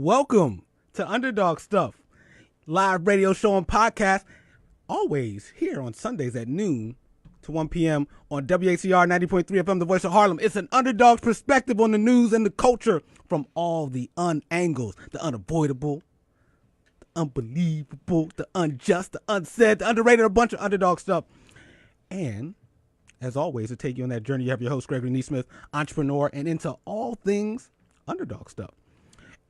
Welcome to Underdog Stuff, live radio show and podcast, always here on Sundays at noon to 1 p.m. on WACR 90.3 FM, the voice of Harlem. It's an underdog's perspective on the news and the culture from all the unangles, the unavoidable, the unbelievable, the unjust, the unsaid, the underrated, a bunch of underdog stuff. And as always, to take you on that journey, you have your host, Gregory Neesmith, entrepreneur, and into all things underdog stuff.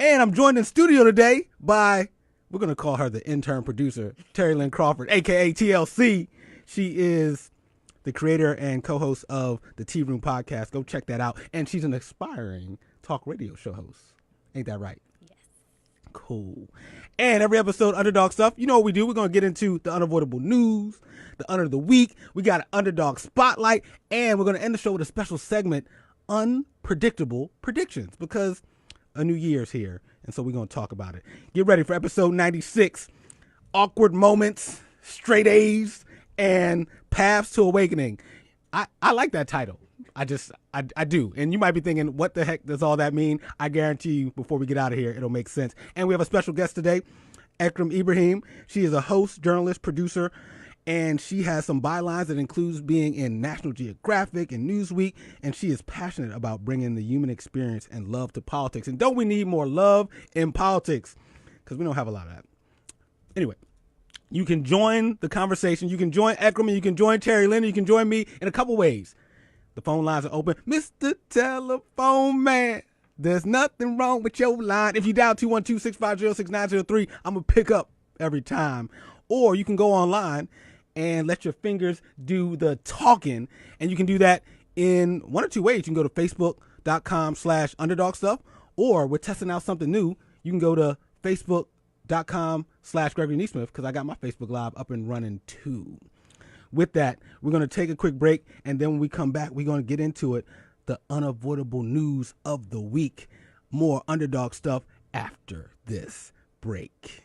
And I'm joined in studio today by, we're going to call her the intern producer, Terry Lynn Crawford, a.k.a. TLC. She is the creator and co-host of the Tea Room podcast. Go check that out. And she's an aspiring talk radio show host. Ain't that right? Yes. Cool. And every episode, Underdog Stuff, you know what we do. We're going to get into the unavoidable news, the under of the week. We got an Underdog Spotlight. And we're going to end the show with a special segment, Unpredictable Predictions, because a new year's here. And so we're going to talk about it. Get ready for episode 96, Awkward Moments, Straight A's, and Paths to Awakening. I like that title. I do. And you might be thinking, what the heck does all that mean? I guarantee you, before we get out of here, it'll make sense. And we have a special guest today, Ekram Ibrahim. She is a host, journalist, producer, and she has some bylines that includes being in National Geographic and Newsweek, and she is passionate about bringing the human experience and love to politics. And don't we need more love in politics? Because we don't have a lot of that. Anyway, you can join the conversation. You can join Ekram, and you can join Terry Lynn, and you can join me in a couple ways. The phone lines are open. Mr. Telephone Man, there's nothing wrong with your line. If you dial 212-650-6903, I'm going to pick up every time. Or you can go online and let your fingers do the talking. And you can do that in one or two ways. You can go to facebook.com/underdogstuff, or we're testing out something new. You can go to facebook.com/Gregory Neesmith, because I got my Facebook Live up and running too. With that, we're going to take a quick break, and then when we come back, we're going to get into it, the unavoidable news of the week. More Underdog Stuff after this break.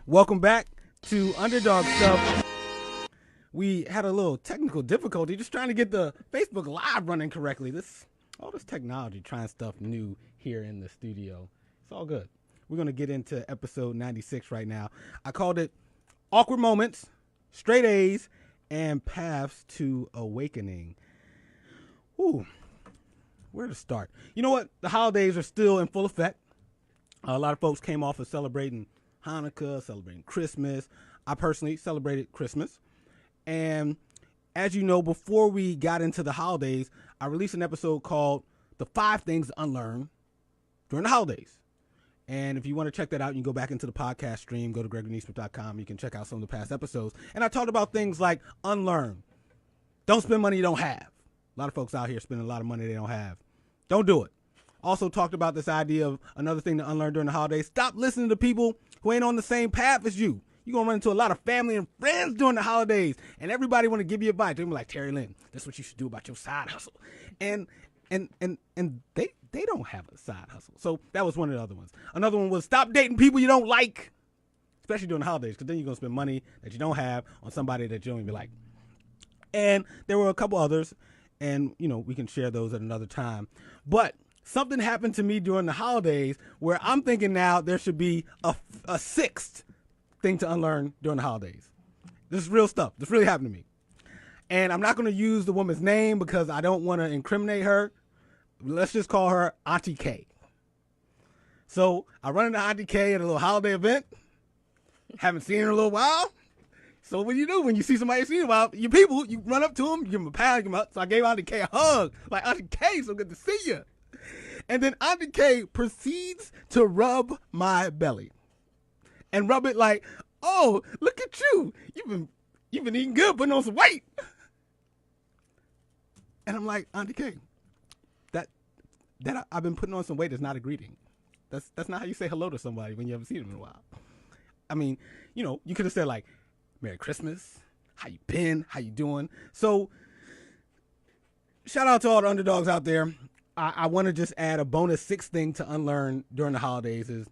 Welcome back to Underdog Stuff. we had a little technical difficulty just trying to get the Facebook Live running correctly. All this technology, trying stuff new here in the studio. It's all good. We're going to get into episode 96 right now. I called it Awkward Moments, Straight A's, and Paths to Awakening. Ooh, where to start? You know what? The holidays are still in full effect. A lot of folks came off of celebrating Hanukkah, celebrating Christmas. I personally celebrated Christmas. And as you know, before we got into the holidays, I released an episode called The 5 Things to Unlearn During the Holidays. And if you want to check that out, you can go back into the podcast stream, go to GregoryNeesmith.com. You can check out some of the past episodes. And I talked about things like unlearn. Don't spend money you don't have. A lot of folks out here spending a lot of money they don't have. Don't do it. Also talked about this idea of another thing to unlearn during the holidays. Stop listening to people who ain't on the same path as you. You're going to run into a lot of family and friends during the holidays, and everybody want to give you advice. They're like, Terry Lynn, that's what you should do about your side hustle. And they don't have a side hustle. So that was one of the other ones. Another one was stop dating people you don't like, especially during the holidays, because then you're going to spend money that you don't have on somebody that you don't even like. And there were a couple others, and, you know, we can share those at another time. But something happened to me during the holidays where I'm thinking now there should be a sixth thing to unlearn during the holidays. This is real stuff. This really happened to me. And I'm not going to use the woman's name because I don't want to incriminate her. Let's just call her Auntie K. So I run into Auntie K at a little holiday event. Haven't seen her in a little while. So what do you do when you see somebody you've seen in a while? Your people, you run up to them, you give them a pound, give them a hug. So I gave Auntie K a hug. Like, Auntie K, so good to see you. And then Auntie K proceeds to rub my belly. And rub it like, oh, look at you. You've been eating good, putting on some weight. And I'm like, Auntie K, that I've been putting on some weight is not a greeting. That's not how you say hello to somebody when you haven't seen them in a while. I mean, you know, you could have said like, Merry Christmas. How you been? How you doing? So shout out to all the underdogs out there. I want to just add a bonus sixth thing to unlearn during the holidays is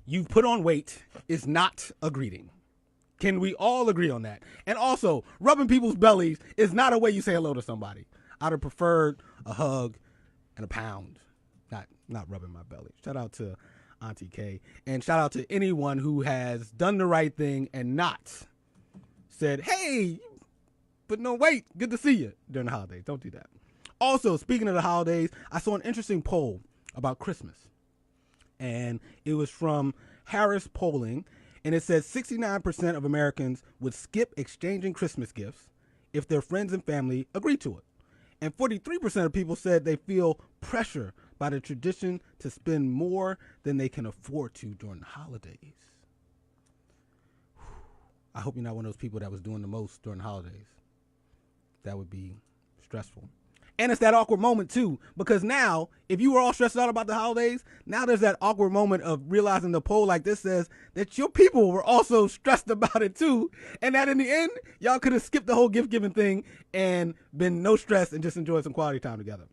you've put on weight is not a greeting. Can we all agree on that? And also, rubbing people's bellies is not a way you say hello to somebody. I'd have preferred a hug and a pound, not rubbing my belly. Shout out to Auntie K. And shout out to anyone who has done the right thing and not said, hey, but no, wait, good to see you during the holidays. Don't do that. Also, speaking of the holidays, I saw an interesting poll about Christmas. And it was from Harris Polling, and it says 69% of Americans would skip exchanging Christmas gifts if their friends and family agree to it. And 43% of people said they feel pressure by the tradition to spend more than they can afford to during the holidays. I hope you're not one of those people that was doing the most during the holidays. That would be stressful. And it's that awkward moment, too, because now, if you were all stressed out about the holidays, now there's that awkward moment of realizing the poll like this says that your people were also stressed about it, too, and that in the end, y'all could have skipped the whole gift-giving thing and been no stress and just enjoyed some quality time together.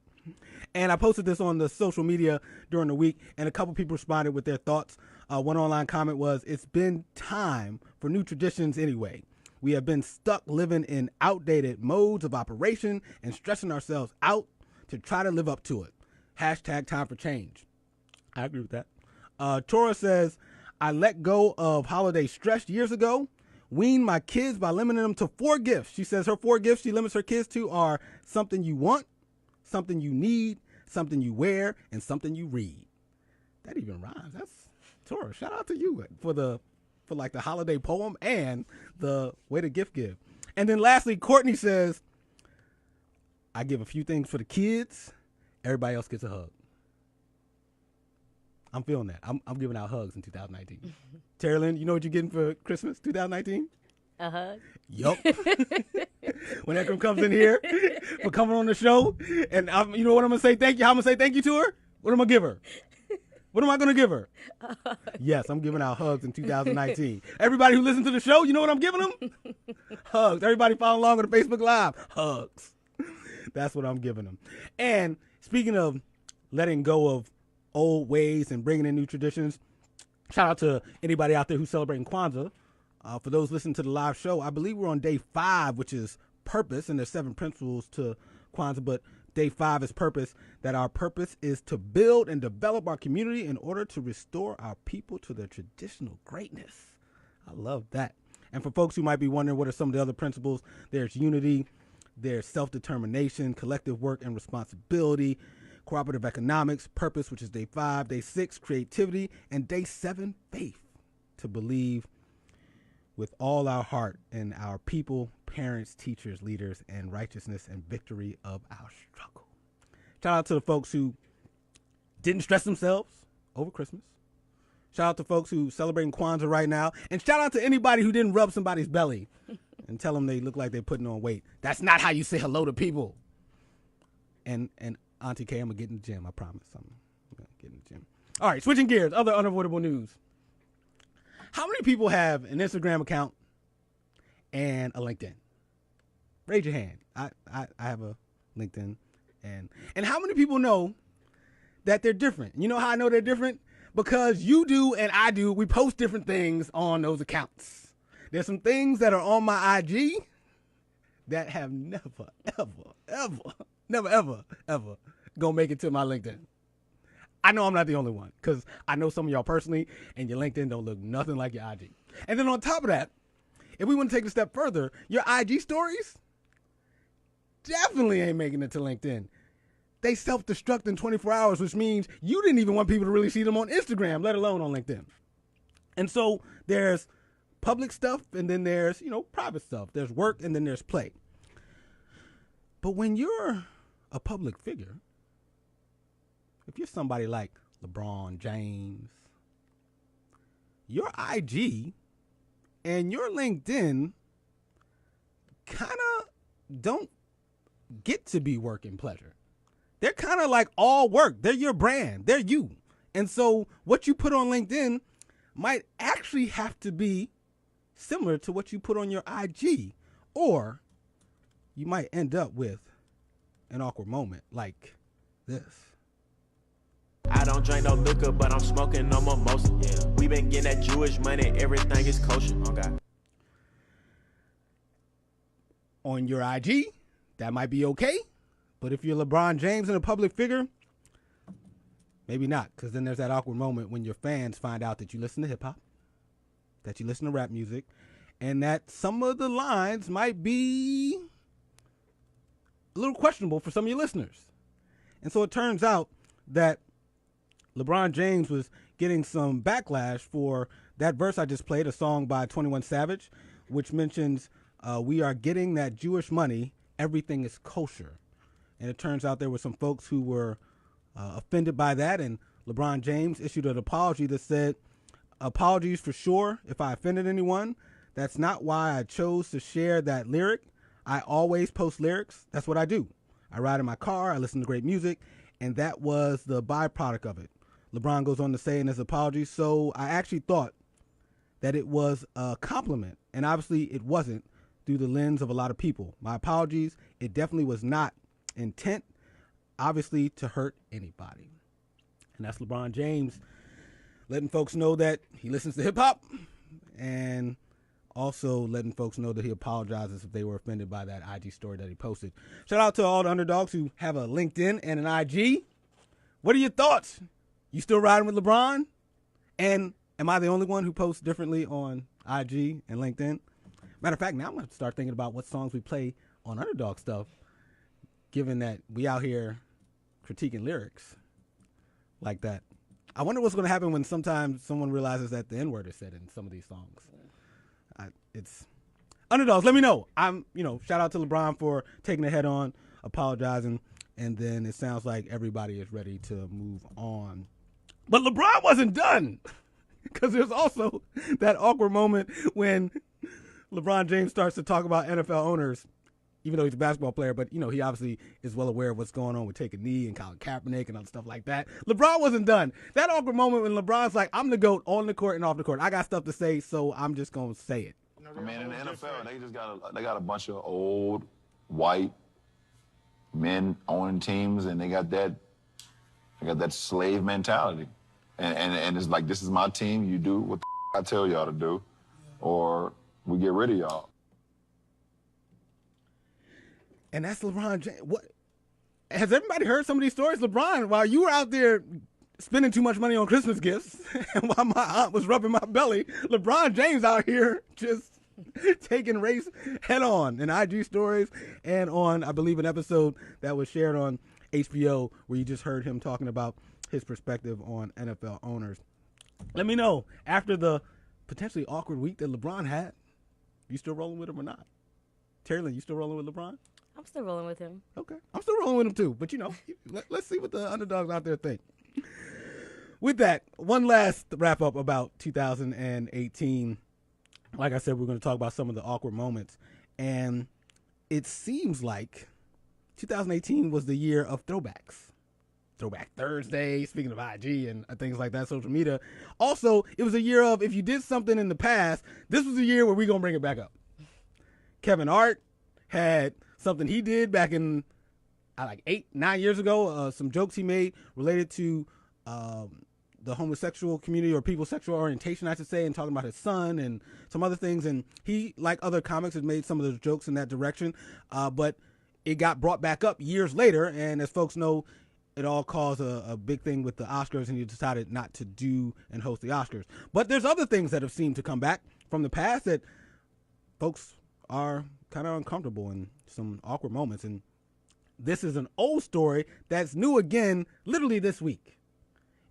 And I posted this on the social media during the week, and a couple people responded with their thoughts. One online comment was, it's been time for new traditions anyway. We have been stuck living in outdated modes of operation and stressing ourselves out to try to live up to it. Hashtag time for change. I agree with that. Tora says, I let go of holiday stress years ago, weaned my kids by limiting them to 4 gifts. She says her 4 gifts she limits her kids to are something you want, something you need, something you wear, and something you read. That even rhymes. That's Tora. Shout out to you for like the holiday poem and the way to gift give. And then lastly, Courtney says, I give a few things for the kids. Everybody else gets a hug. I'm feeling that. I'm giving out hugs in 2019. Terry Lynn, you know what you're getting for Christmas 2019? A hug? Yup. When Ekram comes in here for coming on the show, and you know what I'm going to say thank you? How I'm going to say thank you to her? What am I going to give her? What am I going to give her? Yes, I'm giving out hugs in 2019. Everybody who listens to the show, you know what I'm giving them? Hugs. Everybody follow along on the Facebook Live. Hugs. That's what I'm giving them. And speaking of letting go of old ways and bringing in new traditions, shout out to anybody out there who's celebrating Kwanzaa. For those listening to the live show, I believe we're on day 5, which is purpose, and there's 7 principles to Kwanzaa, but day 5 is purpose, that our purpose is to build and develop our community in order to restore our people to their traditional greatness. I love that. And for folks who might be wondering what are some of the other principles, there's unity, there's self-determination, collective work and responsibility, cooperative economics, purpose, which is day 5, day 6, creativity, and day 7, faith, to believe with all our heart in our people, parents, teachers, leaders, and righteousness and victory of our struggle. Shout out to the folks who didn't stress themselves over Christmas. Shout out to folks who celebrating Kwanzaa right now. And shout out to anybody who didn't rub somebody's belly and tell them they look like they're putting on weight. That's not how you say hello to people. And Auntie K, I'm going to get in the gym. I promise. I'm going to get in the gym. All right, switching gears. Other unavoidable news. How many people have an Instagram account and a LinkedIn? Raise your hand. I have a LinkedIn. And how many people know that they're different? You know how I know they're different? Because you do and I do. We post different things on those accounts. There's some things that are on my IG that have never, ever gonna make it to my LinkedIn. I know I'm not the only one, because I know some of y'all personally, and your LinkedIn don't look nothing like your IG. And then on top of that, if we want to take it a step further, your IG stories definitely ain't making it to LinkedIn. They self-destruct in 24 hours, which means you didn't even want people to really see them on Instagram, let alone on LinkedIn. And so there's public stuff, and then there's, private stuff. There's work, and then there's play. But when you're a public figure, if you're somebody like LeBron James, your IG and your LinkedIn kind of don't get to be work and pleasure. They're kind of like all work. They're your brand. They're you. And so what you put on LinkedIn might actually have to be similar to what you put on your IG, or you might end up with an awkward moment like this. I don't drink no liquor, but I'm smoking no mimosa. Yeah, we been getting that Jewish money, everything is kosher. Okay. On your IG, that might be okay. But if you're LeBron James and a public figure, maybe not. Because then there's that awkward moment when your fans find out that you listen to hip hop, that you listen to rap music, and that some of the lines might be a little questionable for some of your listeners. And so it turns out that LeBron James was getting some backlash for that verse I just played, a song by 21 Savage, which mentions we are getting that Jewish money, everything is kosher. And it turns out there were some folks who were offended by that, and LeBron James issued an apology that said, apologies for sure if I offended anyone. That's not why I chose to share that lyric. I always post lyrics. That's what I do. I ride in my car, I listen to great music, and that was the byproduct of it. LeBron goes on to say in his apology, so I actually thought that it was a compliment, and obviously it wasn't through the lens of a lot of people. My apologies. It definitely was not intent, obviously, to hurt anybody. And that's LeBron James letting folks know that he listens to hip hop, and also letting folks know that he apologizes if they were offended by that IG story that he posted. Shout out to all the underdogs who have a LinkedIn and an IG. What are your thoughts? You still riding with LeBron? And am I the only one who posts differently on IG and LinkedIn? Matter of fact, now I'm going to start thinking about what songs we play on Underdog Stuff, given that we out here critiquing lyrics like that. I wonder what's going to happen when sometimes someone realizes that the N-word is said in some of these songs. It's Underdogs. Let me know. Shout out to LeBron for taking the head on, apologizing, and then it sounds like everybody is ready to move on. But LeBron wasn't done, because there's also that awkward moment when LeBron James starts to talk about NFL owners, even though he's a basketball player, but, he obviously is well aware of what's going on with Take a Knee and Colin Kaepernick and other stuff like that. LeBron wasn't done. That awkward moment when LeBron's like, I'm the GOAT on the court and off the court. I got stuff to say, so I'm just going to say it. I mean, in the NFL, they got a bunch of old, white men owning teams, and they got that slave mentality. And it's like, this is my team. You do what the I tell y'all to do. or we get rid of y'all. And that's LeBron James. What has everybody heard some of these stories? LeBron, while you were out there spending too much money on Christmas gifts, and while my aunt was rubbing my belly, LeBron James out here just taking race head on in IG stories and on, I believe, an episode that was shared on HBO where you just heard him talking about his perspective on NFL owners. Let me know, after the potentially awkward week that LeBron had, you still rolling with him or not? Terry Lynn, you still rolling with LeBron? I'm still rolling with him. Okay. I'm still rolling with him too. But, let's see what the underdogs out there think. With that, one last wrap up about 2018. Like I said, we're going to talk about some of the awkward moments. And it seems like 2018 was the year of throwbacks. Throwback Thursday, speaking of IG and things like that, social media. Also, it was a year of, if you did something in the past, this was a year where we're going to bring it back up. Kevin Hart had something he did back in like 8-9 years ago, some jokes he made related to the homosexual community or people's sexual orientation, I should say, and talking about his son and some other things. And he, like other comics, has made some of those jokes in that direction. But it got brought back up years later. And as folks know, it all caused a big thing with the Oscars, and he decided not to do and host the Oscars. But there's other things that have seemed to come back from the past that folks are kind of uncomfortable in some awkward moments. And this is an old story that's new again literally this week.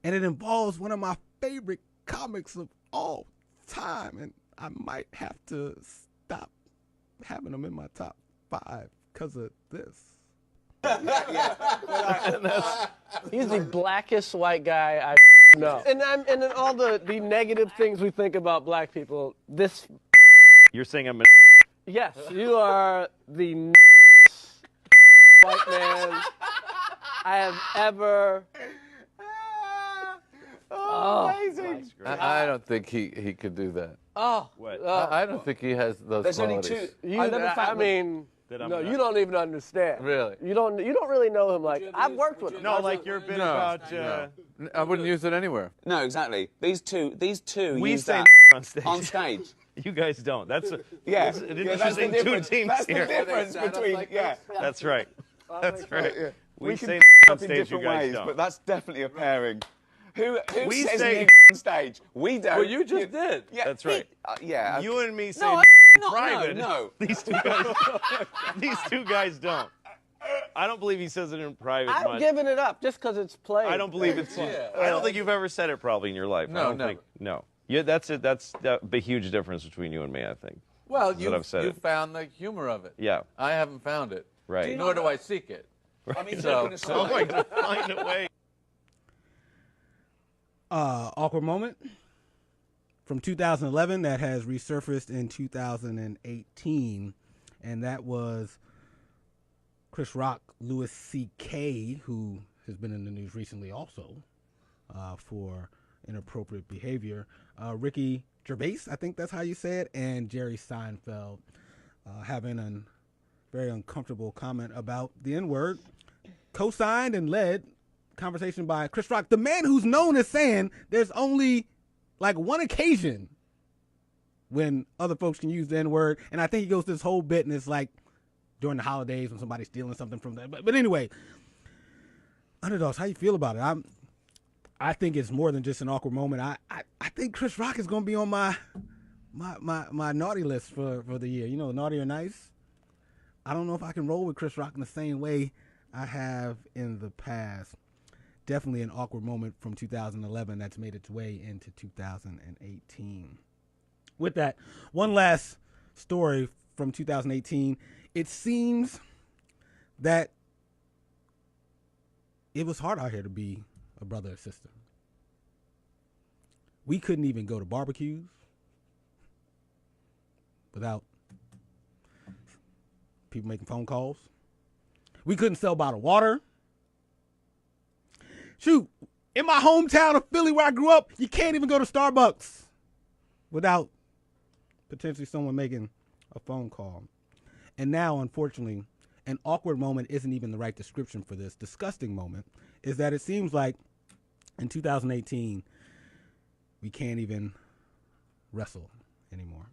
And it involves one of my favorite comics of all time. And I might have to stop having them in my top 5 because of this. He's the blackest white guy I know. And then all the negative things we think about black people, this... You're saying I'm a... Yes, you are the white man I have ever... Amazing. I don't think he could do that. Oh. What? I don't think he has those There's only qualities. two. You, I mean... No, you don't even understand. Really? You don't really know him like I've worked with him. No, like your bit about. I wouldn't use it anywhere. No, exactly. These two We use say that on stage. on stage. You guys don't. That's Yeah, that's an interesting two teams That's here. the difference between That's right. That's right. Yeah. We can say up on in stage. You different guys ways, don't. but that's definitely a pairing. Who We says say- on stage? We don't. Well, you just did. Yeah, That's right. yeah. You and me say not, private. No. These two guys don't. I don't believe he says it in private I've much. given it up just because it's played. I don't believe it's. I don't think you've ever said it probably in your life. I don't never. think. No. Yeah, that's it. That's the huge difference between you and me, I think. Well, That's what I've said you it. found the humor of it. Yeah. I haven't found it. Right. Nor do I seek it. I mean, So- joking aside, I'm going to find a way. Awkward moment from 2011 that has resurfaced in 2018, and that was Chris Rock, Louis C.K., who has been in the news recently also for inappropriate behavior, Ricky Gervais, I think that's how you say it, and Jerry Seinfeld having a very uncomfortable comment about the N-word, co-signed and led conversation by Chris Rock, the man who's known as saying there's only like one occasion when other folks can use the N-word, and I think he goes this whole bit, and it's like during the holidays when somebody's stealing something from them. But anyway, Underdogs, how you feel about it? I think it's more than just an awkward moment. I think Chris Rock is going to be on my naughty list for the year. You know, naughty or nice. I don't know if I can roll with Chris Rock in the same way I have in the past. Definitely an awkward moment from 2011 that's made its way into 2018. With that, one last story from 2018. It seems that it was hard out here to be a brother or sister. We couldn't even go to barbecues without people making phone calls. We couldn't sell bottled water. Shoot, in my hometown of Philly where I grew up, you can't even go to Starbucks without potentially someone making a phone call. And now, unfortunately, an awkward moment isn't even the right description for this disgusting moment, is that it seems like in 2018, we can't even wrestle anymore.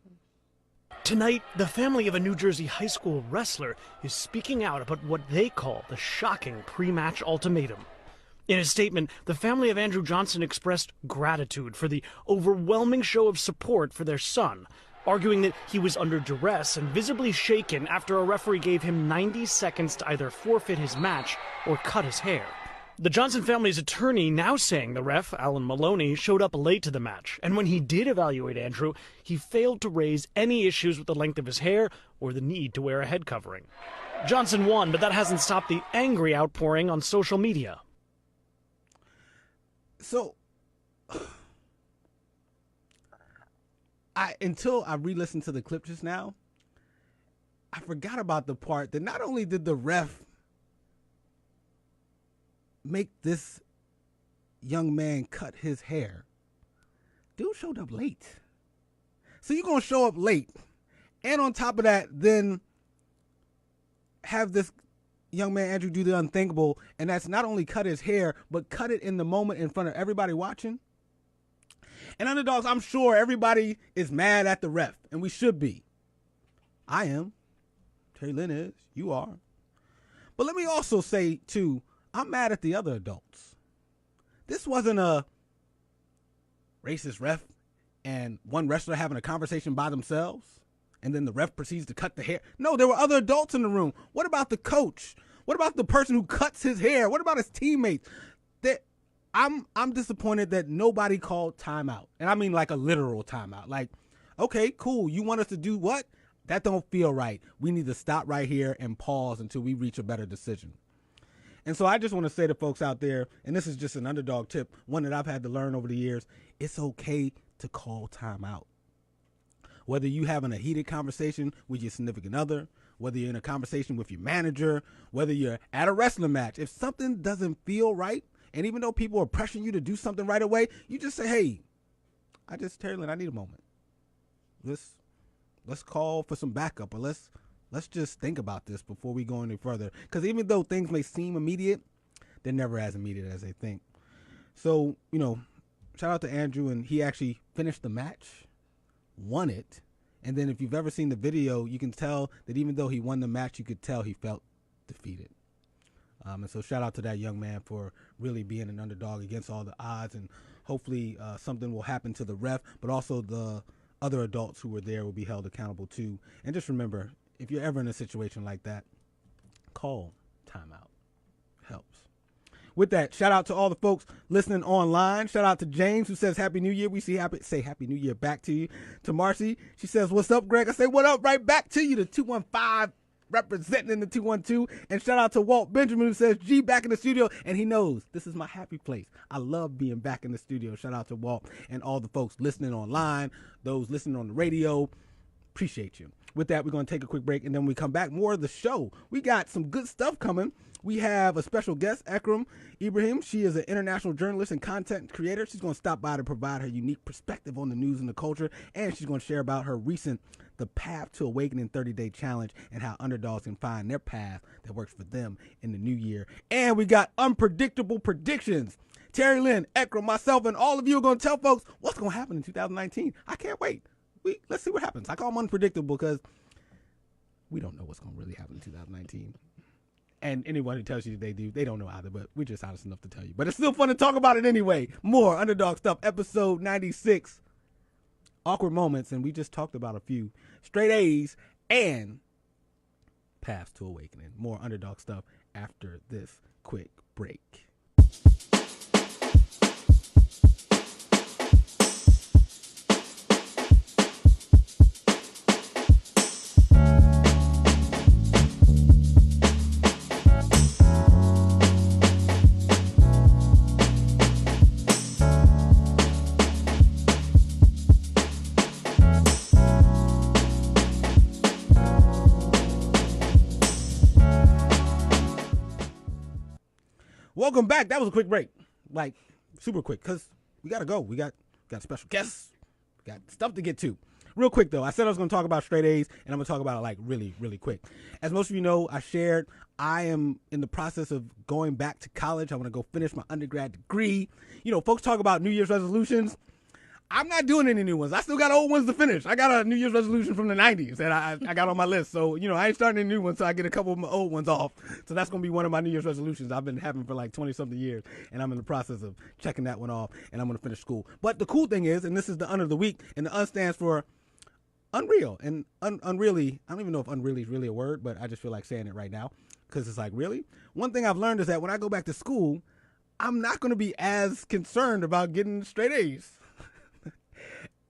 Tonight, the family of a New Jersey high school wrestler is speaking out about what they call the shocking pre-match ultimatum. In a statement, the family of Andrew Johnson expressed gratitude for the overwhelming show of support for their son, arguing that he was under duress and visibly shaken after a referee gave him 90 seconds to either forfeit his match or cut his hair. The Johnson family's attorney now saying the ref, Alan Maloney, showed up late to the match, and when he did evaluate Andrew, he failed to raise any issues with the length of his hair or the need to wear a head covering. Johnson won, but that hasn't stopped the angry outpouring on social media. So, until I re-listened to the clip just now, I forgot about the part that not only did the ref make this young man cut his hair, dude showed up late. So you're going to show up late, and on top of that, then have this young man Andrew do the unthinkable, and that's not only cut his hair, but cut it in the moment in front of everybody watching. And Underdogs, I'm sure everybody is mad at the ref, and we should be. I am. Terry Lynn is. You are. But let me also say, too, I'm mad at the other adults. This wasn't a racist ref and one wrestler having a conversation by themselves, and then the ref proceeds to cut the hair. No, there were other adults in the room. What about the coach? What about the person who cuts his hair? What about his teammates? I'm disappointed that nobody called timeout. And I mean like a literal timeout. Like, okay, cool. You want us to do what? That don't feel right. We need to stop right here and pause until we reach a better decision. And so I just want to say to folks out there, and this is just an underdog tip, one that I've had to learn over the years, it's okay to call timeout. Whether you having a heated conversation with your significant other, whether you're in a conversation with your manager, whether you're at a wrestling match, if something doesn't feel right, and even though people are pressuring you to do something right away, you just say, hey, Terry Lynn, I need a moment. Let's call for some backup, or let's just think about this before we go any further. Because even though things may seem immediate, they're never as immediate as they think. So, shout out to Andrew, and he actually finished the match, won it. And then if you've ever seen the video, you can tell that even though he won the match, you could tell he felt defeated. And so shout out to that young man for really being an underdog against all the odds. And hopefully something will happen to the ref, but also the other adults who were there will be held accountable too. And just remember, if you're ever in a situation like that, call timeout. Helps. With that, shout out to all the folks listening online. Shout out to James, who says Happy New Year. We say Happy New Year back to you. To Marcy, she says, what's up, Greg? I say, what up, right back to you. The 215 representing in the 212. And shout out to Walt Benjamin, who says, G, back in the studio. And he knows this is my happy place. I love being back in the studio. Shout out to Walt and all the folks listening online, those listening on the radio. Appreciate you. With that, we're going to take a quick break, and then when we come back, more of the show. We got some good stuff coming. We have a special guest, Ekram Ibrahim. She is an international journalist and content creator. She's going to stop by to provide her unique perspective on the news and the culture, and she's going to share about her recent The Path to Awakening 30-Day Challenge and how underdogs can find their path that works for them in the new year. And we got unpredictable predictions. Terry Lynn, Ekram, myself, and all of you are going to tell folks what's going to happen in 2019. I can't wait. Let's see what happens. I call them unpredictable because we don't know what's going to really happen in 2019. And anyone who tells you they do, they don't know either, but we're just honest enough to tell you. But it's still fun to talk about it anyway. More Underdog Stuff, episode 96. Awkward moments, and we just talked about a few. Straight A's and Paths to Awakening. More Underdog Stuff after this quick break. Welcome back. That was a quick break, like super quick, because we got to go. We got special guests. We got stuff to get to. Real quick, though, I said I was going to talk about straight A's, and I'm going to talk about it like really, really quick. As most of you know, I am in the process of going back to college. I want to go finish my undergrad degree. Folks talk about New Year's resolutions. I'm not doing any new ones. I still got old ones to finish. I got a New Year's resolution from the 90s that I got on my list. So, I ain't starting any new ones, so I get a couple of my old ones off. So that's going to be one of my New Year's resolutions I've been having for like 20-something years, and I'm in the process of checking that one off, and I'm going to finish school. But the cool thing is, and this is the Under the Week, and the Un stands for unreal. And unreally, I don't even know if unreally is really a word, but I just feel like saying it right now because it's like, really? One thing I've learned is that when I go back to school, I'm not going to be as concerned about getting straight A's.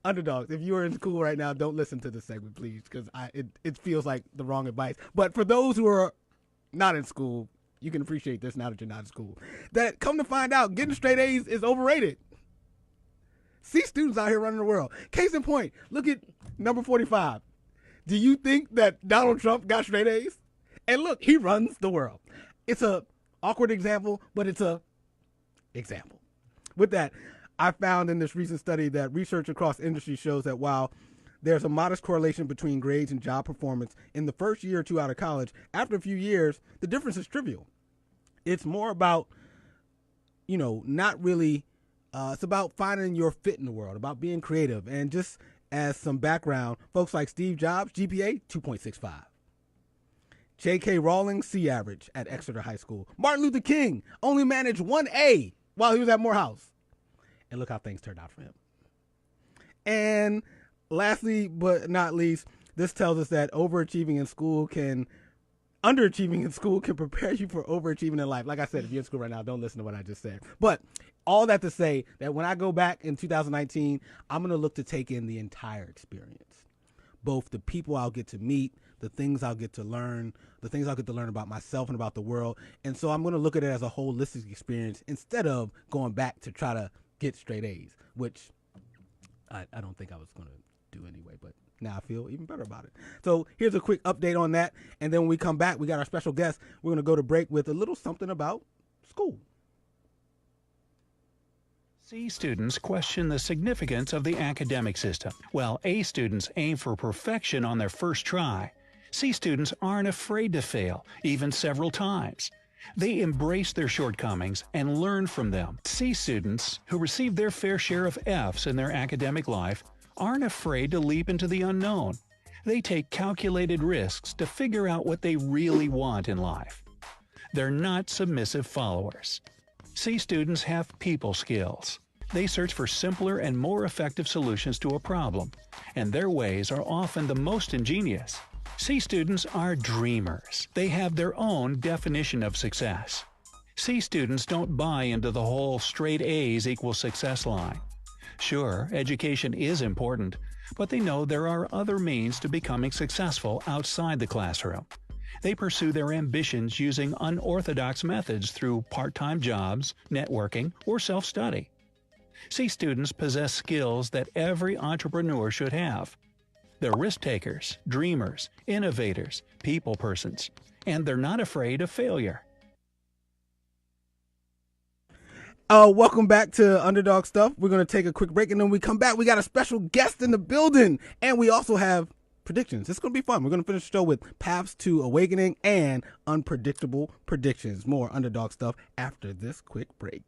Underdogs, if you are in school right now, don't listen to this segment, please, because it feels like the wrong advice. But for those who are not in school, you can appreciate this now that you're not in school. That, come to find out, getting straight A's is overrated. See students out here running the world. Case in point, look at number 45. Do you think that Donald Trump got straight A's? And look, he runs the world. It's a awkward example, but it's a example. With that, I found in this recent study that research across industry shows that while there's a modest correlation between grades and job performance in the first year or two out of college, after a few years, the difference is trivial. It's more about, not really, it's about finding your fit in the world, about being creative. And just as some background, folks like Steve Jobs, GPA 2.65. J.K. Rowling, C average at Exeter High School. Martin Luther King only managed one A while he was at Morehouse. And look how things turned out for him. And lastly, but not least, this tells us that underachieving in school can prepare you for overachieving in life. Like I said, if you're in school right now, don't listen to what I just said. But all that to say that when I go back in 2019, I'm going to look to take in the entire experience. Both the people I'll get to meet, the things I'll get to learn, the things I'll get to learn about myself and about the world. And so I'm going to look at it as a holistic experience instead of going back to try to get straight A's, which I don't think I was going to do anyway, but now I feel even better about it. So here's a quick update on that. And then when we come back, we got our special guest. We're going to go to break with a little something about school. C students question the significance of the academic system, while A students aim for perfection on their first try. C students aren't afraid to fail, even several times. They embrace their shortcomings and learn from them. C students, who receive their fair share of F's in their academic life, aren't afraid to leap into the unknown. They take calculated risks to figure out what they really want in life. They're not submissive followers. C students have people skills. They search for simpler and more effective solutions to a problem, and their ways are often the most ingenious. C students are dreamers. They have their own definition of success. C students don't buy into the whole straight A's equals success line. Sure, education is important, but they know there are other means to becoming successful outside the classroom. They pursue their ambitions using unorthodox methods through part-time jobs, networking, or self-study. C students possess skills that every entrepreneur should have. They're risk-takers, dreamers, innovators, people persons, and they're not afraid of failure. Welcome back to Underdog Stuff. We're going to take a quick break, and then when we come back, we got a special guest in the building, and we also have predictions. It's going to be fun. We're going to finish the show with paths to awakening and unpredictable predictions. More Underdog Stuff after this quick break.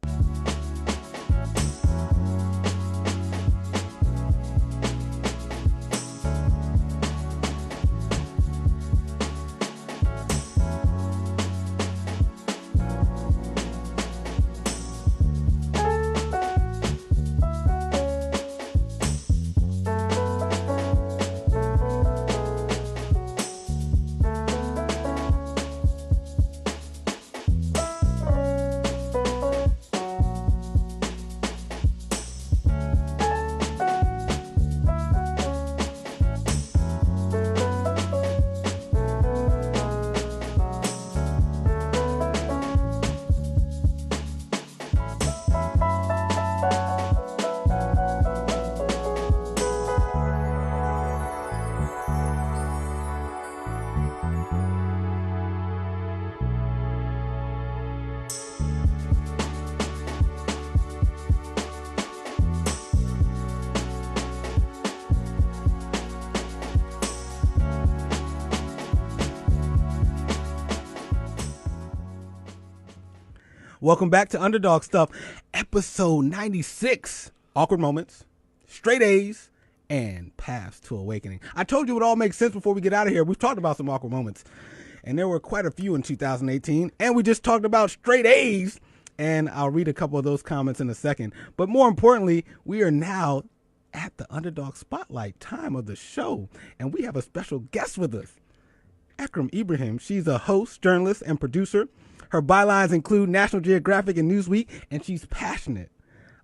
Welcome back to Underdog Stuff, episode 96. Awkward moments, straight A's, and paths to awakening. I told you it all makes sense before we get out of here. We've talked about some awkward moments, and there were quite a few in 2018, and we just talked about straight A's, and I'll read a couple of those comments in a second. But more importantly, we are now at the Underdog Spotlight time of the show, and we have a special guest with us, Ekram Ibrahim. She's a host, journalist, and producer. Her bylines include National Geographic and Newsweek, and she's passionate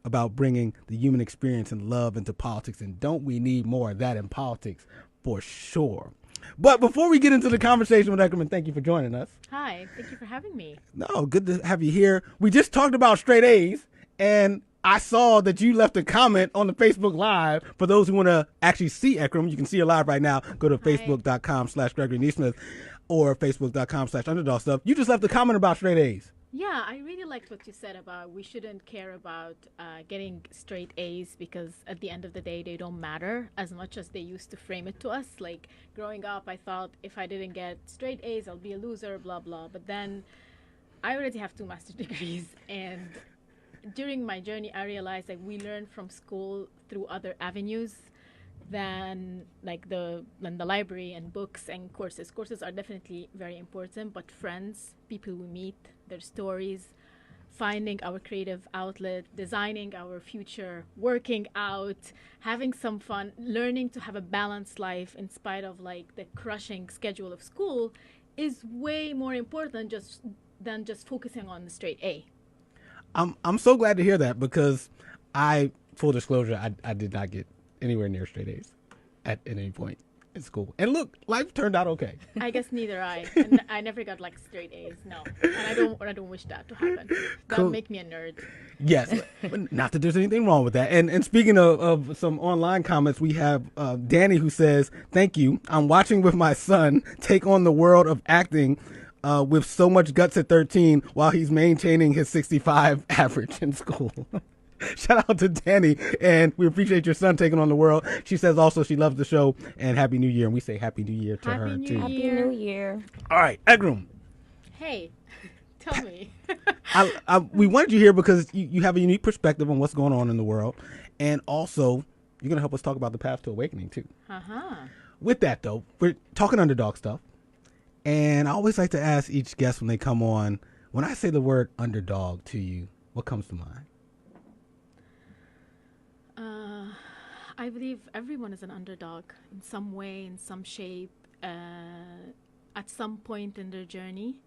about bringing the human experience and love into politics. And don't we need more of that in politics for sure. But before we get into the conversation with Ekram, thank you for joining us. Hi, thank you for having me. No, good to have you here. We just talked about straight A's, and I saw that you left a comment on the Facebook Live. For those who want to actually see Ekram, you can see her live right now. Go to facebook.com/Gregory Neesmith or facebook.com/UnderdogStuff. You just left a comment about straight A's. Yeah, I really liked what you said about we shouldn't care about getting straight A's because at the end of the day, they don't matter as much as they used to frame it to us. Like growing up, I thought if I didn't get straight A's, I'll be a loser, blah, blah. But then I already have 2 master's degrees. And during my journey, I realized that we learn from school through other avenues than like the library and books and courses. Courses are definitely very important, but friends, people we meet, their stories, finding our creative outlet, designing our future, working out, having some fun, learning to have a balanced life in spite of like the crushing schedule of school is way more important than just focusing on the straight A. I'm so glad to hear that because full disclosure, I did not get anywhere near straight A's at any point in school. And look, life turned out okay. I guess neither I. And I never got like straight A's, no. And I don't wish that to happen. That Cool. would make me a nerd. Yes, but not that there's anything wrong with that. And speaking of some online comments, we have Danny who says, "Thank you. I'm watching with my son take on the world of acting with so much guts at 13 while he's maintaining his 65 average in school." Shout out to Danny, and we appreciate your son taking on the world. She says also she loves the show, and Happy New Year, and we say Happy New Year to her, too. Happy New Year. All right, Ekram. Hey, tell me. We wanted you here because you have a unique perspective on what's going on in the world, and also you're going to help us talk about the path to awakening, too. Uh-huh. With that, though, we're talking underdog stuff, and I always like to ask each guest when they come on, when I say the word underdog to you, what comes to mind? I believe everyone is an underdog in some way, in some shape, at some point in their journey.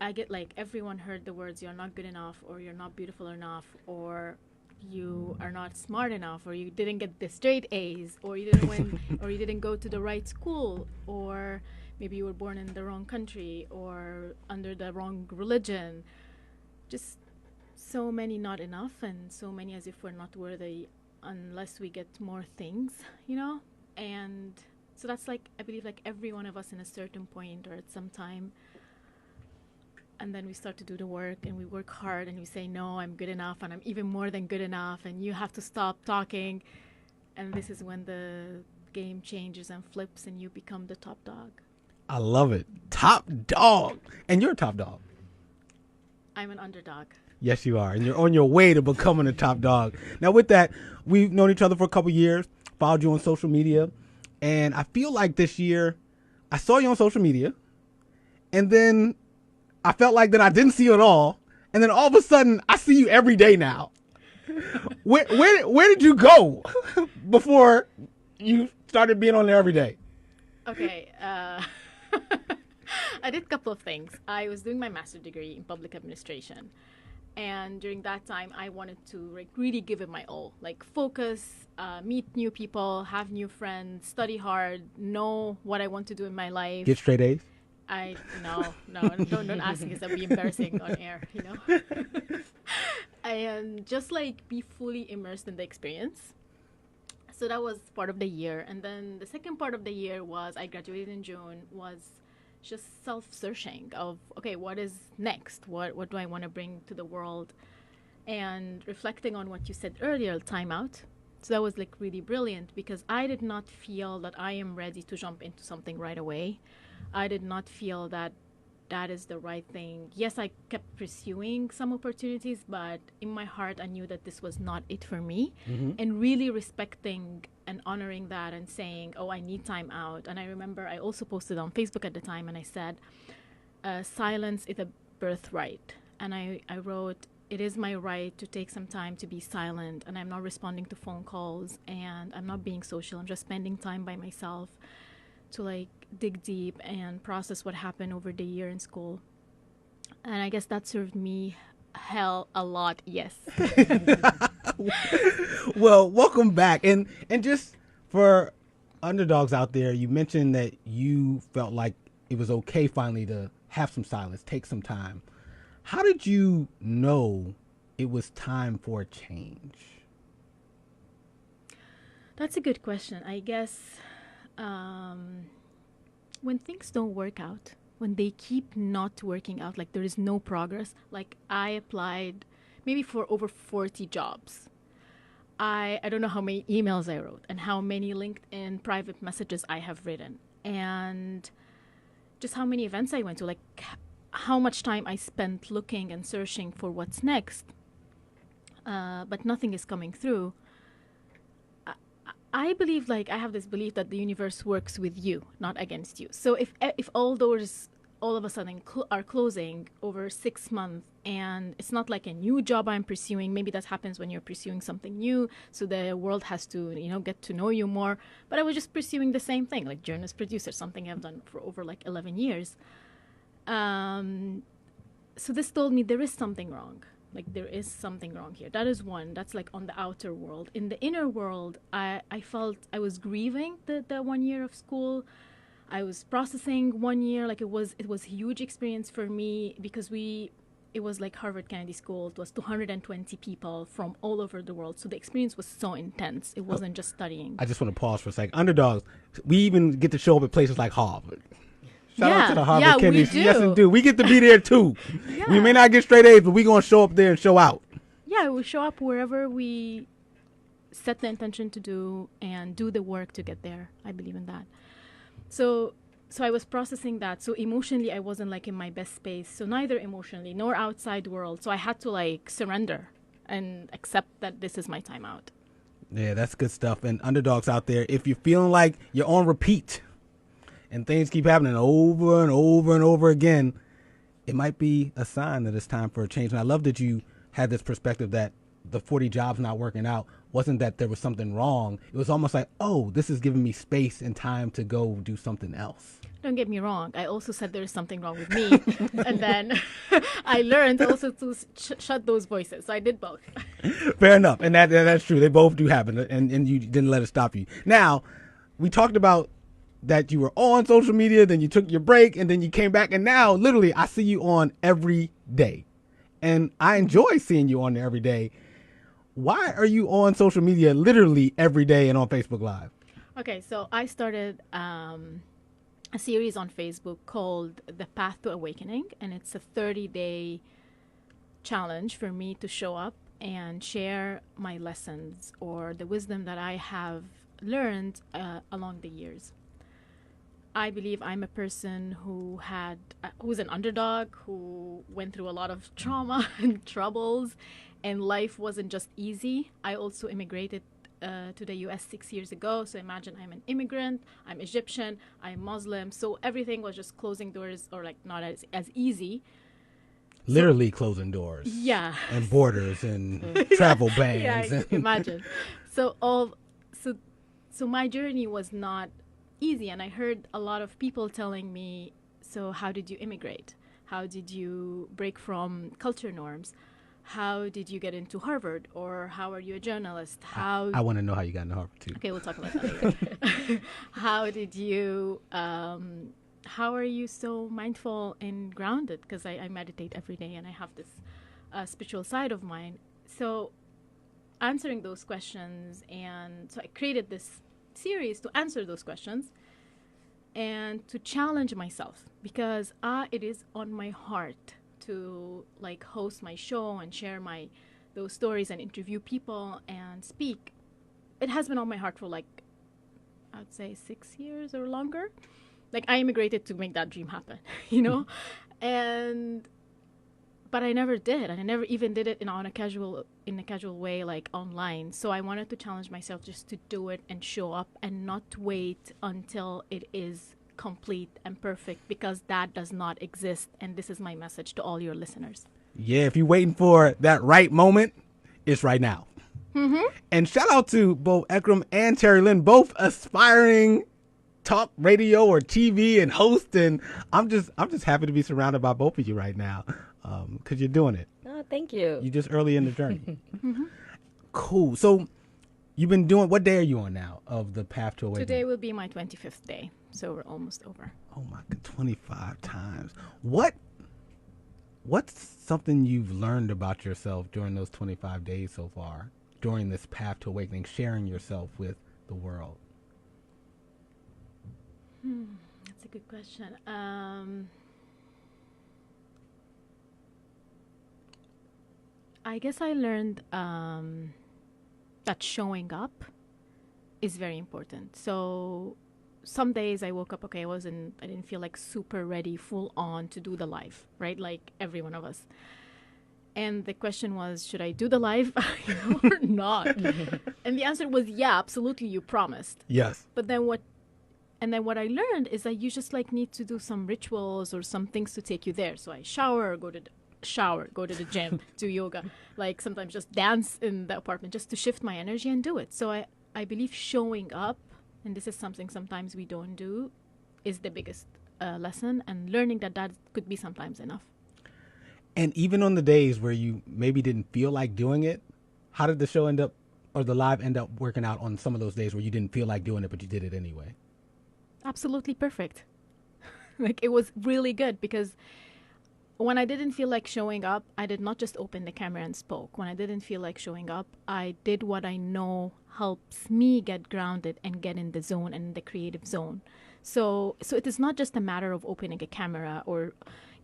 I get like everyone heard the words "you're not good enough," or "you're not beautiful enough," or "you are not smart enough," or "you didn't get the straight A's," or "you didn't win," or "you didn't go to the right school," or maybe you were born in the wrong country or under the wrong religion. Just so many not enough, and so many as if we're not worthy unless we get more things, you know? And so that's like, I believe like every one of us in a certain point or at some time. And then we start to do the work and we work hard and we say, no, I'm good enough and I'm even more than good enough and you have to stop talking. And this is when the game changes and flips and you become the top dog. I love it. Top dog. And you're a top dog. I'm an underdog. Yes, you are. And you're on your way to becoming a top dog. Now, with that, we've known each other for a couple years, followed you on social media. And I feel like this year, I saw you on social media. And then I felt like that I didn't see you at all. And then all of a sudden, I see you every day now. Where did you go before you started being on there every day? Okay. I did a couple of things. I was doing my master's degree in public administration. And during that time, I wanted to like really give it my all, like focus, meet new people, have new friends, study hard, know what I want to do in my life. Get straight A's? No, don't ask me because that'd be embarrassing on air, you know. And just like be fully immersed in the experience. So that was part of the year. And then the second part of the year was I graduated in June, was just self-searching of, okay, what is next? What do I want to bring to the world? And reflecting on what you said earlier, time out. So that was like really brilliant because I did not feel that I am ready to jump into something right away. I did not feel that that is the right thing. Yes, I kept pursuing some opportunities, but in my heart, I knew that this was not it for me. And really respecting and honoring that and saying, oh, I need time out. And I remember I also posted on Facebook at the time, and I said, silence is a birthright. And I wrote, it is my right to take some time to be silent, and I'm not responding to phone calls, and I'm not being social. I'm just spending time by myself to like dig deep and process what happened over the year in school. And I guess that served me hell a lot, yes. Well, welcome back. And just for underdogs out there, you mentioned that you felt like it was okay finally to have some silence, take some time. How did you know it was time for a change? That's a good question. I guess when things don't work out, when they keep not working out, like there is no progress, like I applied maybe for over 40 jobs. I don't know how many emails I wrote and how many LinkedIn private messages I have written, and just how many events I went to, like how much time I spent looking and searching for what's next. But nothing is coming through. I believe, like, I have this belief that the universe works with you, not against you. So if all doors all of a sudden are closing over 6 months, and it's not like a new job I'm pursuing, maybe that happens when you're pursuing something new, so the world has to, get to know you more. But I was just pursuing the same thing, like journalist, producer, something I've done for over like 11 years. So this told me there is something wrong. Like there is something wrong here. That is one. That's like on the outer world. In the inner world, I felt I was grieving the 1 year of school. I was processing 1 year. Like it was a huge experience for me because it was like Harvard Kennedy School. It was 220 people from all over the world. So the experience was so intense. It wasn't just studying. I just want to pause for a second. Underdogs, we even get to show up at places like Harvard. Shout out to the Harvard Kennedy. We do. Yes, we do. We get to be there too. Yeah. We may not get straight A's, but we're going to show up there and show out. Yeah, we show up wherever we set the intention to do and do the work to get there. I believe in that. So I was processing that. So emotionally, I wasn't like in my best space. So neither emotionally nor outside world. So I had to like surrender and accept that this is my time out. Yeah, that's good stuff. And underdogs out there, if you're feeling like you're on repeat and things keep happening over and over and over again, it might be a sign that it's time for a change. And I love that you had this perspective that the 40 jobs not working out wasn't that there was something wrong. It was almost like, oh, this is giving me space and time to go do something else. Don't get me wrong. I also said there is something wrong with me. And then I learned also to shut those voices. So I did both. Fair enough. And that's true. They both do happen. And you didn't let it stop you. Now, we talked about that you were on social media, then you took your break, and then you came back. And now, literally, I see you on every day. And I enjoy seeing you on there every day. Why are you on social media literally every day and on Facebook Live? Okay, so I started a series on Facebook called The Path to Awakening, and it's a 30-day challenge for me to show up and share my lessons or the wisdom that I have learned along the years. I believe I'm a person who's an underdog, who went through a lot of trauma and troubles, and life wasn't just easy. I also immigrated to the U.S. 6 years ago. So imagine I'm an immigrant, I'm Egyptian, I'm Muslim. So everything was just closing doors or like not as easy. Literally closing doors. Yeah. And borders and travel bans. Yeah, imagine. So my journey was not easy. And I heard a lot of people telling me, so how did you immigrate? How did you break from culture norms? How did you get into Harvard? Or how are you a journalist? I want to know how you got into Harvard, too. Okay, we'll talk about that later. How did you, how are you so mindful and grounded? Because I meditate every day and I have this spiritual side of mine. So answering those questions, and so I created this series to answer those questions and to challenge myself, because it is on my heart to like host my show and share those stories and interview people and speak. It has been on my heart for like, I'd say 6 years or longer. Like I immigrated to make that dream happen, But I never did, and I never even did it in a casual way, like online. So I wanted to challenge myself just to do it and show up and not wait until it is complete and perfect, because that does not exist. And this is my message to all your listeners. Yeah, if you're waiting for that right moment, it's right now. Mm-hmm. And shout out to both Ekram and Terry Lynn, both aspiring talk radio or TV and host. And I'm just happy to be surrounded by both of you right now, because you're doing it. Oh, thank you. You're just early in the journey. Mm-hmm. Cool. So you've been doing, what day are you on now of the Path to Awakening? Today will be my 25th day, so we're almost over. Oh my God, 25 times. What's something you've learned about yourself during those 25 days so far, during this Path to Awakening, sharing yourself with the world? That's a good question. I guess I learned that showing up is very important. So some days I woke up, okay, I didn't feel like super ready, full on to do the live, right? Like every one of us. And the question was, should I do the live or not? And the answer was, yeah, absolutely, you promised. Yes. But then what I learned is that you just like need to do some rituals or some things to take you there. So I shower, go to the gym, do yoga, like sometimes just dance in the apartment just to shift my energy and do it. So I believe showing up, and this is something sometimes we don't do, is the biggest lesson, and learning that could be sometimes enough. And even on the days where you maybe didn't feel like doing it, how did the show end up, or the live end up working out on some of those days where you didn't feel like doing it, but you did it anyway? Absolutely perfect. Like, it was really good, because when I didn't feel like showing up, I did not just open the camera and spoke. When I didn't feel like showing up, I did what I know helps me get grounded and get in the zone and the creative zone. So it is not just a matter of opening a camera or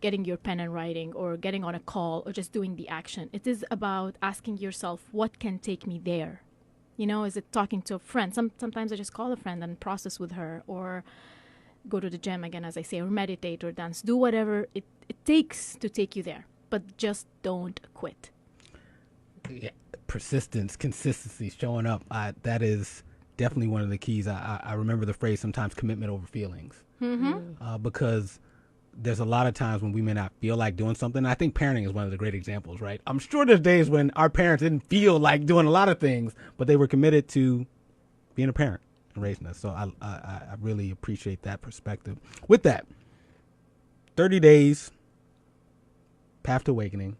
getting your pen and writing or getting on a call or just doing the action. It is about asking yourself, what can take me there? You know, is it talking to a friend? Sometimes I just call a friend and process with her, or go to the gym again, as I say, or meditate or dance. Do whatever it takes to take you there, but just don't quit. Yeah, persistence, consistency, showing up. That is definitely one of the keys. I remember the phrase sometimes commitment over feelings, because there's a lot of times when we may not feel like doing something. I think parenting is one of the great examples, right? I'm sure there's days when our parents didn't feel like doing a lot of things, but they were committed to being a parent and raising us. So I really appreciate that perspective. With that, 30 days, Path to Awakening,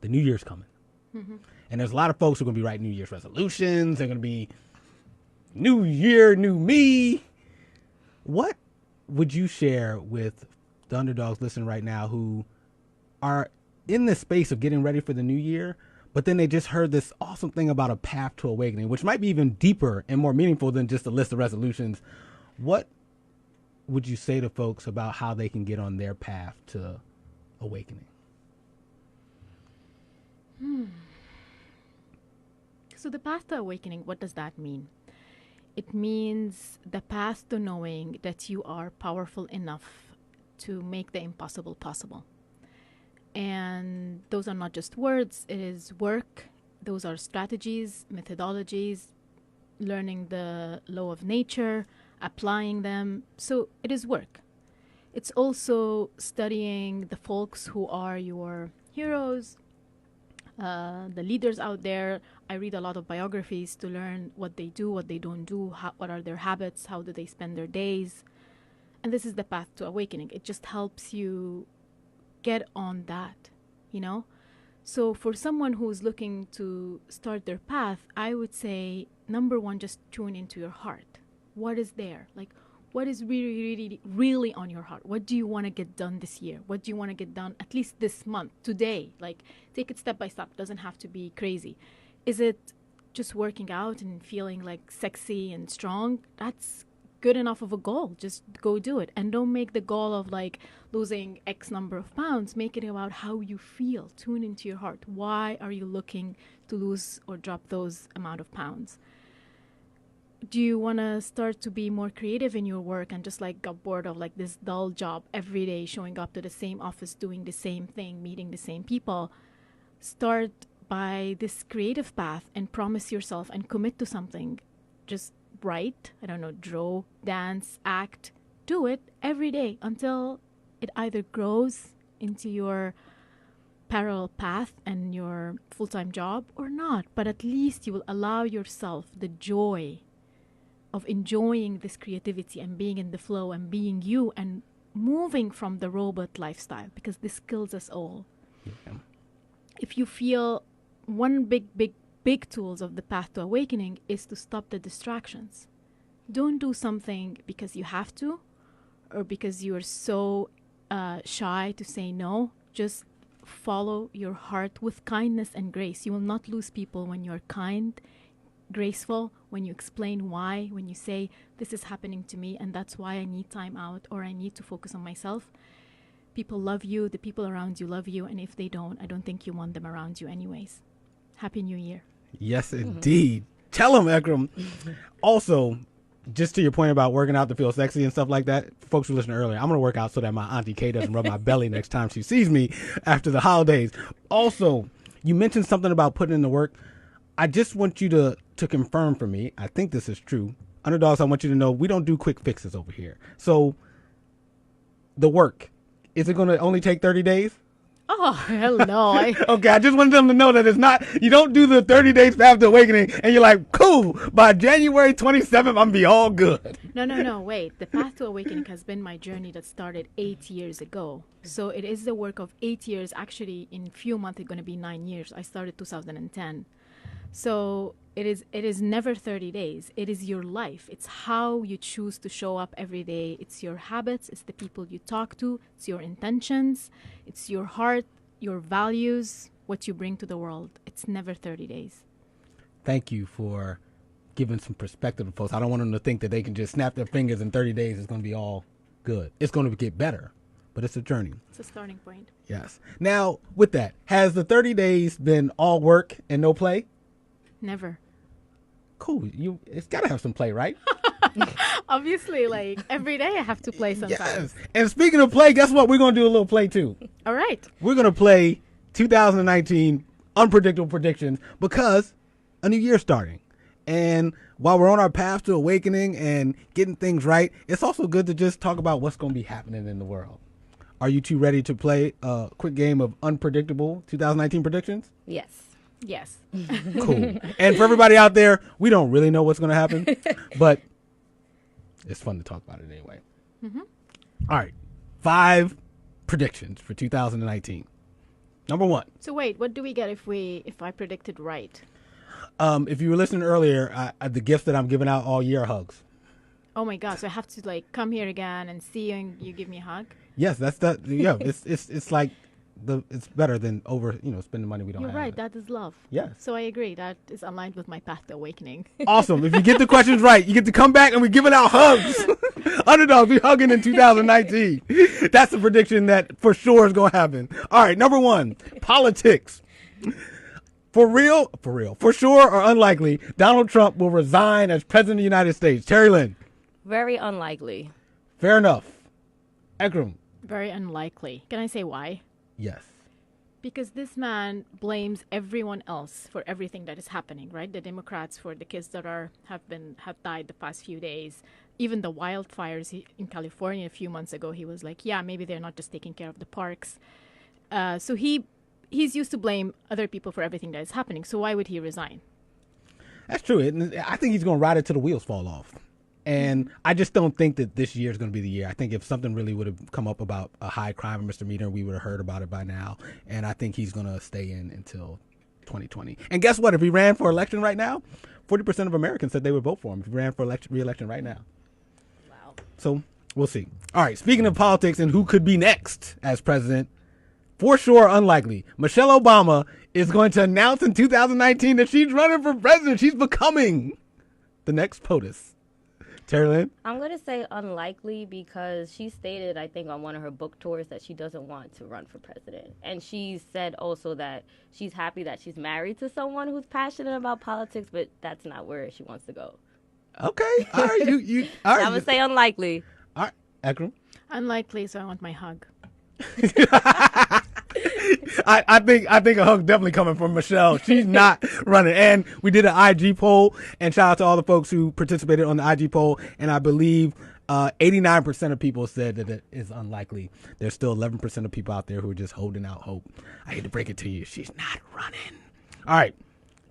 the New Year's coming. Mm-hmm. And there's a lot of folks who are going to be writing New Year's resolutions. They're going to be new year, new me. What would you share with the underdogs listening right now who are in this space of getting ready for the new year, but then they just heard this awesome thing about a path to awakening, which might be even deeper and more meaningful than just a list of resolutions? What would you say to folks about how they can get on their path to awakening? So the path to awakening, what does that mean? It means the path to knowing that you are powerful enough to make the impossible possible. And those are not just words, it is work. Those are strategies, methodologies, learning the law of nature, applying them. So it is work. It's also studying the folks who are your heroes, the leaders out there. I read a lot of biographies to learn what they do, what they don't do, what are their habits, how do they spend their days. And this is the path to awakening. It just helps you get on that, you know? So for someone who's looking to start their path, I would say, number one, just tune into your heart. What is there? Like, what is really, really, really on your heart? What do you want to get done this year? What do you want to get done at least this month, today? Like, take it step by step. It doesn't have to be crazy. Is it just working out and feeling like sexy and strong? That's good enough of a goal. Just go do it. And don't make the goal of like losing X number of pounds. Make it about how you feel. Tune into your heart. Why are you looking to lose or drop those amount of pounds? do you want to start to be more creative in your work and just like got bored of like this dull job every day, showing up to the same office, doing the same thing, meeting the same people? Start by this creative path and promise yourself and commit to something. Just write, I don't know, draw, dance, act, do it every day until it either grows into your parallel path and your full-time job or not. But at least you will allow yourself the joy of enjoying this creativity and being in the flow and being you and moving from the robot lifestyle, because this kills us all. Yeah. If you feel one big tools of the path to awakening is to stop the distractions. Don't do something because you have to or because you are so shy to say no. Just follow your heart with kindness and grace. You will not lose people when you're kind, graceful, when you explain why, when you say, this is happening to me and that's why I need time out or I need to focus on myself. People love you, the people around you love you, and if they don't, I don't think you want them around you anyways. Happy New Year. Yes, indeed. Tell him, Ekram. Also, just to your point about working out to feel sexy and stuff like that, folks who listened earlier, I'm going to work out so that my Auntie Kay doesn't rub my belly next time she sees me after the holidays. Also, you mentioned something about putting in the work. I just want you to confirm for me, I think this is true. Underdogs, I want you to know we don't do quick fixes over here. So, the work, is it going to only take 30 days? Oh, hell no. Okay, I just wanted them to know that it's not, you don't do the 30 days path to awakening and you're like, cool, by January 27th, I'm going to be all good. No, wait. The path to awakening has been my journey that started 8 years ago. So it is the work of 8 years. Actually, in a few months, it's going to be 9 years. I started 2010. So it is never 30 days. It is your life. It's how you choose to show up every day. It's your habits. It's the people you talk to. It's your intentions. It's your heart, your values, what you bring to the world. It's never 30 days. Thank you for giving some perspective to folks. I don't want them to think that they can just snap their fingers in 30 days. It's going to be all good. It's going to get better, but it's a journey. It's a starting point. Yes. Now, with that, has the 30 days been all work and no play? Never. Cool. It's got to have some play, right? Obviously, like every day I have to play sometimes. Yes. And speaking of play, guess what? We're going to do a little play too. All right. We're going to play 2019 unpredictable predictions because a new year's starting. And while we're on our path to awakening and getting things right, it's also good to just talk about what's going to be happening in the world. Are you two ready to play a quick game of unpredictable 2019 predictions? Yes. Yes. Cool. And for everybody out there, we don't really know what's going to happen, but it's fun to talk about it anyway. Mm-hmm. All right. 5 predictions for 2019. Number 1. So wait, what do we get if I predicted right? If you were listening earlier, the gifts that I'm giving out all year are hugs. Oh my God! So I have to like come here again and see you, and you give me a hug. Yes, that's that. Yeah, it's like it's better than spending money we don't have. You're right. That is love. Yes. So I agree. That is aligned with my path to awakening. Awesome. If you get the questions right, you get to come back and we're giving out hugs. Underdogs, we hugging in 2019. That's the prediction that for sure is going to happen. All right, number 1, politics. For real, for sure or unlikely, Donald Trump will resign as president of the United States. Terry Lynn. Very unlikely. Fair enough. Ekram. Very unlikely. Can I say why? Yes. Because this man blames everyone else for everything that is happening, right? The Democrats for the kids that have died the past few days. Even the wildfires in California a few months ago, he was like, yeah, maybe they're not just taking care of the parks. So he's used to blame other people for everything that is happening. So why would he resign? That's true. I think he's going to ride it till the wheels fall off. And I just don't think that this year is going to be the year. I think if something really would have come up about a high crime and misdemeanor, we would have heard about it by now. And I think he's going to stay in until 2020. And guess what? If he ran for election right now, 40% of Americans said they would vote for him if he ran for re-election right now. Wow. So we'll see. All right. Speaking of politics and who could be next as president, for sure, unlikely, Michelle Obama is going to announce in 2019 that she's running for president. She's becoming the next POTUS. Terry Lynn? I'm going to say unlikely because she stated, I think, on one of her book tours that she doesn't want to run for president. And she said also that she's happy that she's married to someone who's passionate about politics, but that's not where she wants to go. Okay. All right. You. All right. I would say unlikely. All right. Ekram. Unlikely, so I want my hug. I think a hug definitely coming from Michelle. She's not running. And we did an IG poll, and shout out to all the folks who participated on the IG poll. And I believe 89% of people said that it is unlikely. There's still 11% of people out there who are just holding out hope. I hate to break it to you. She's not running. All right.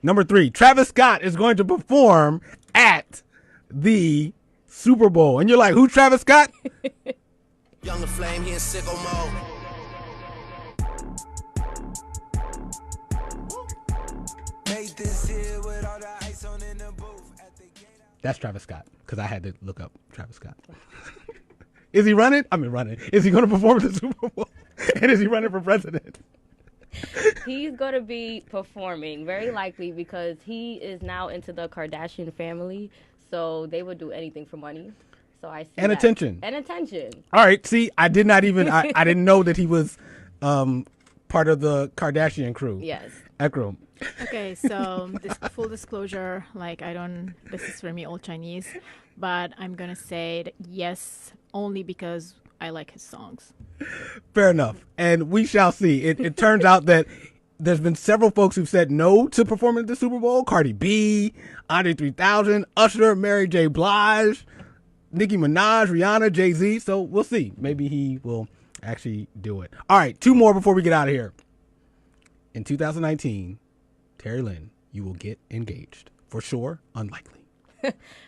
Number 3, Travis Scott is going to perform at the Super Bowl. And you're like, who's Travis Scott? Younger Flame, he in sicko mode. That's Travis Scott, because I had to look up Travis Scott. Is he running? I mean, running. Is he going to perform at the Super Bowl? And is he running for president? He's going to be performing, very likely, because he is now into the Kardashian family, so they would do anything for money. So I see And that. attention. And attention. All right. See, I did not even, I didn't know that he was part of the Kardashian crew. Yes. Ekram. Okay, so this full disclosure, this is for me, old Chinese, but I'm going to say that yes, only because I like his songs. Fair enough. And we shall see. It turns out that there's been several folks who've said no to performing at the Super Bowl. Cardi B, Andre 3000, Usher, Mary J. Blige, Nicki Minaj, Rihanna, Jay-Z. So we'll see. Maybe he will actually do it. All right, 2 more before we get out of here. In 2019, Terry Lynn, you will get engaged. For sure, unlikely.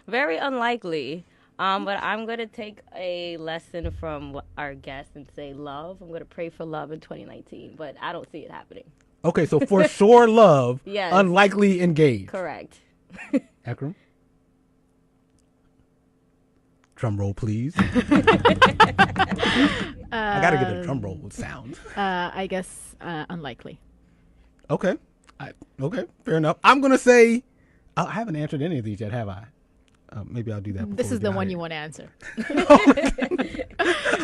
Very unlikely. But I'm going to take a lesson from our guest and say love. I'm going to pray for love in 2019, but I don't see it happening. Okay, so for sure love, yes. Unlikely engaged. Correct. Ekram? Drum roll, please. I got to get a drum roll sound. I guess unlikely. Okay. Okay, fair enough. I'm going to say, I haven't answered any of these yet, have I? Maybe I'll do that. This is the one you want to answer.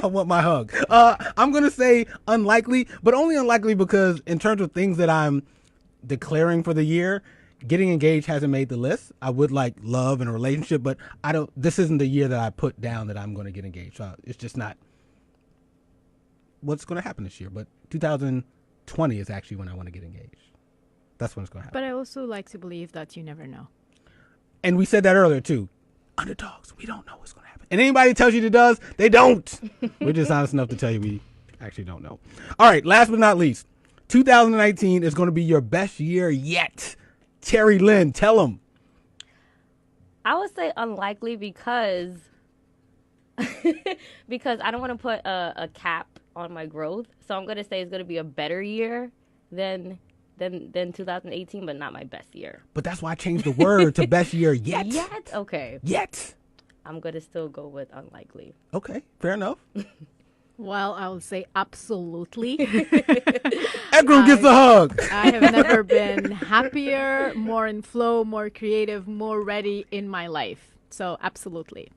I want my hug. I'm going to say unlikely, but only unlikely because in terms of things that I'm declaring for the year, getting engaged hasn't made the list. I would like love and a relationship, but this isn't the year that I put down that I'm going to get engaged. So it's just not what's going to happen this year. But 2020 is actually when I want to get engaged. That's when it's going to happen. But I also like to believe that you never know. And we said that earlier too. Underdogs, we don't know what's going to happen. And anybody tells you it does, they don't. We're just honest enough to tell you we actually don't know. All right, last but not least, 2019 is going to be your best year yet. Terry Lynn, tell them. I would say unlikely because because I don't want to put a cap on my growth. So I'm going to say it's going to be a better year than 2018, but not my best year. But that's why I changed the word to best year yet. Yet? Okay. Yet. I'm going to still go with unlikely. Okay, fair enough. Well, I will say absolutely. Ekram gets a hug. I have never been happier, more in flow, more creative, more ready in my life. So absolutely.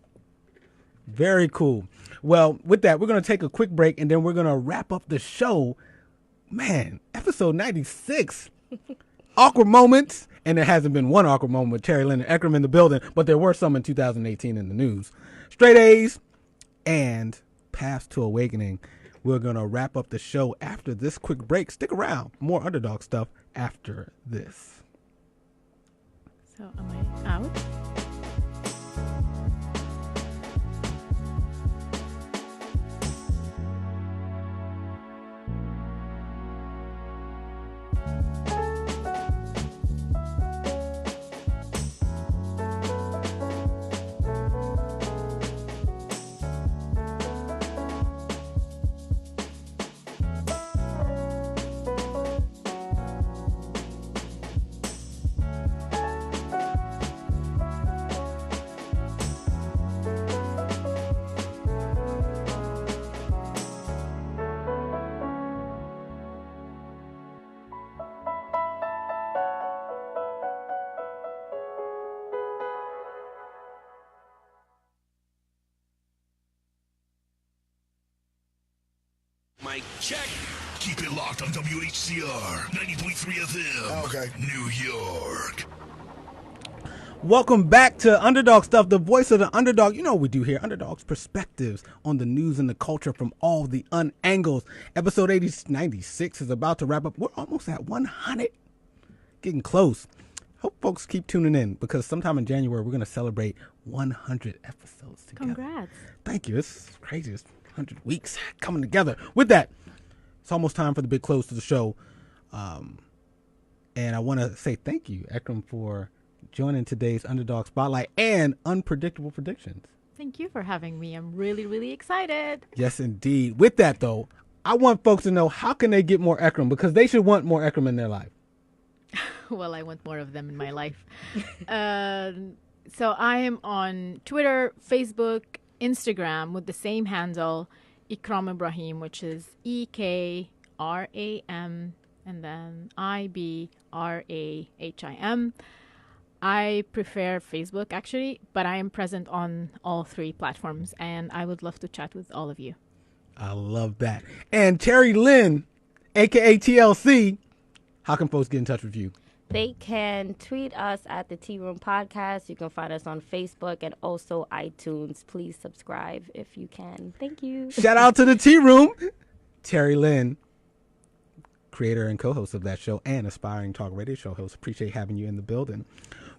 Very cool. Well, with that, we're going to take a quick break, and then we're going to wrap up the show. Man, episode 96. Awkward moments. And there hasn't been one awkward moment with Terry Lynn and Ekram in the building, but there were some in 2018 in the news. Straight A's and Paths to Awakening. We're going to wrap up the show after this quick break. Stick around. More Underdog stuff after this. So am I out? Mic check. Keep it locked on WHCR 90.3 FM. Okay. New York. Welcome back to Underdog Stuff, the voice of the underdog. You know what we do here, Underdogs perspectives on the news and the culture from all the unangles. Episode 96 is about to wrap up. We're almost at 100. Getting close. Hope folks keep tuning in because sometime in January we're going to celebrate 100 episodes together. Congrats. Thank you. It's crazy. It's 100 weeks coming together. With that, it's almost time for the big close to the show. And I want to say thank you, Ekram, for joining today's Underdog Spotlight and Unpredictable Predictions. Thank you for having me. I'm really, really excited. Yes, indeed. With that, though, I want folks to know how can they get more Ekram because they should want more Ekram in their life. Well, I want more of them in my life. So I am on Twitter, Facebook, Instagram with the same handle, Ekram Ibrahim, which is EKRAM and then IBRAHIM. I prefer Facebook, actually, but I am present on all three platforms, and I would love to chat with all of you. I love that. And Terry Lynn, a.k.a. TLC, how can folks get in touch with you? They can tweet us at the Tea Room Podcast. You can find us on Facebook and also iTunes. Please subscribe if you can. Thank you. Shout out to the Tea Room. Terry Lynn, creator and co-host of that show and aspiring talk radio show host. Appreciate having you in the building.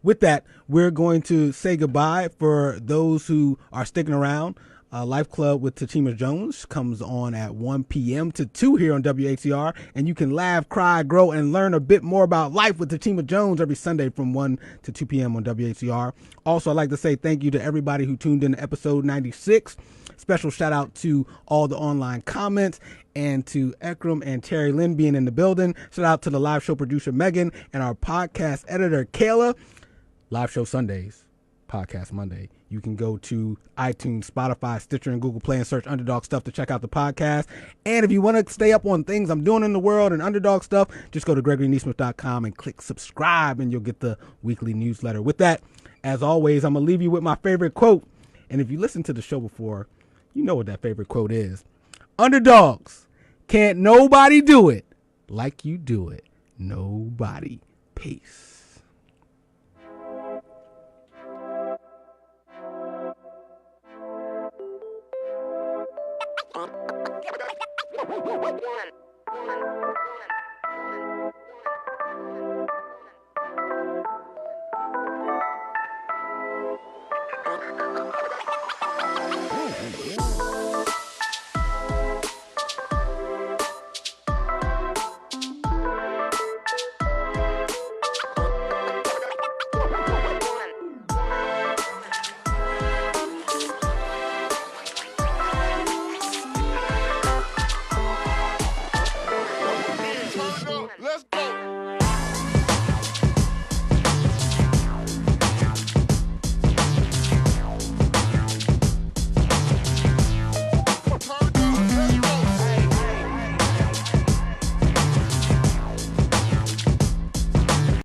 With that, we're going to say goodbye for those who are sticking around. Life Club with Tatima Jones comes on at 1 p.m. to 2 here on WHCR, and you can laugh, cry, grow, and learn a bit more about life with Tatima Jones every Sunday from 1 to 2 p.m. on WHCR. Also, I'd like to say thank you to everybody who tuned in to episode 96. Special shout out to all the online comments and to Ekram and Terry Lynn being in the building. Shout out to the live show producer Megan and our podcast editor Kayla. Live show Sundays, podcast Monday. You can go to iTunes, Spotify, Stitcher, and Google Play and search Underdog Stuff to check out the podcast. And if you want to stay up on things I'm doing in the world and Underdog Stuff, just go to GregoryNeesmith.com and click subscribe and you'll get the weekly newsletter. With that, as always, I'm going to leave you with my favorite quote. And if you listened to the show before, you know what that favorite quote is. Underdogs, can't nobody do it like you do it. Nobody. Peace. One.